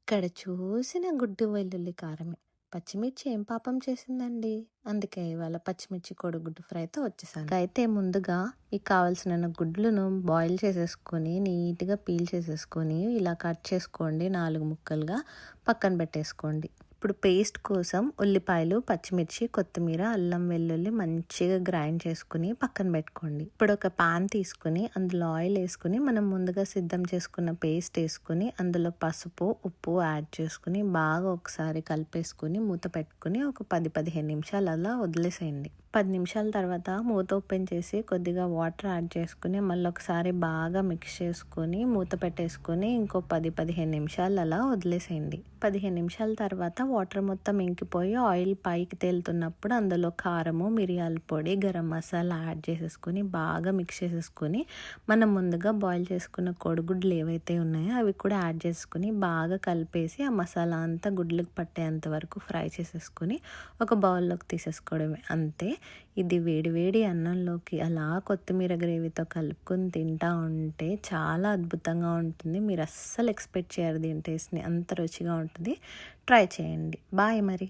ఎక్కడ చూసిన గుడ్డు వెల్లుల్లి కారమే. పచ్చిమిర్చి ఏం పాపం చేసిందండి? అందుకే ఇవాళ పచ్చిమిర్చి కోడిగుడ్డు ఫ్రైతో వచ్చేసాను. అయితే ముందుగా ఈ కావాల్సిన గుడ్లను బాయిల్ చేసేసుకొని నీట్‌గా పీల్ చేసేసుకొని ఇలా కట్ చేసుకోండి 4 ముక్కలుగా పక్కన పెట్టేసుకోండి. ఇప్పుడు పేస్ట్ కోసం ఉల్లిపాయలు, పచ్చిమిర్చి, కొత్తిమీర, అల్లం వెల్లుల్లి మంచిగా గ్రైండ్ చేసుకుని పక్కన పెట్టుకోండి. ఇప్పుడు ఒక పాన్ తీసుకుని అందులో ఆయిల్ వేసుకుని మనం ముందుగా సిద్ధం చేసుకున్న పేస్ట్ వేసుకుని అందులో పసుపు, ఉప్పు యాడ్ చేసుకుని బాగా ఒకసారి కలిపేసుకుని మూత పెట్టుకుని ఒక 10-15 నిమిషాలు అలా వదిలేసేయండి. 10 నిమిషాల తర్వాత మూత ఓపెన్ చేసి కొద్దిగా వాటర్ యాడ్ చేసుకుని మళ్ళీ ఒకసారి బాగా మిక్స్ చేసుకొని మూత పెట్టేసుకొని ఇంకో 10-15 నిమిషాలు అలా వదిలేసేయండి. 15 నిమిషాల తర్వాత వాటర్ మొత్తం ఇంకిపోయి ఆయిల్ పైకి తేలుతున్నప్పుడు అందులో కారము, మిరియాల పొడి, గరం మసాలా యాడ్ చేసేసుకొని బాగా మిక్స్ చేసేసుకొని మనం ముందుగా బాయిల్ చేసుకున్న కోడిగుడ్లు ఏవైతే ఉన్నాయో అవి కూడా యాడ్ చేసుకుని బాగా కలిపేసి ఆ మసాలా అంతా గుడ్లకు పట్టేంత వరకు ఫ్రై చేసేసుకొని ఒక బౌల్లోకి తీసేసుకోవడమే అంతే. ఇది వేడి వేడి అన్నంలోకి అలా కొత్తిమీర గ్రేవీతో కలుపుకొని తింటా ఉంటే చాలా అద్భుతంగా ఉంటుంది. మీరు అస్సలు ఎక్స్పెక్ట్ చేయరు దీని టేస్ట్ని, అంత రుచిగా ఉంటుంది. ట్రై చేయండి. బాయ్ మరి.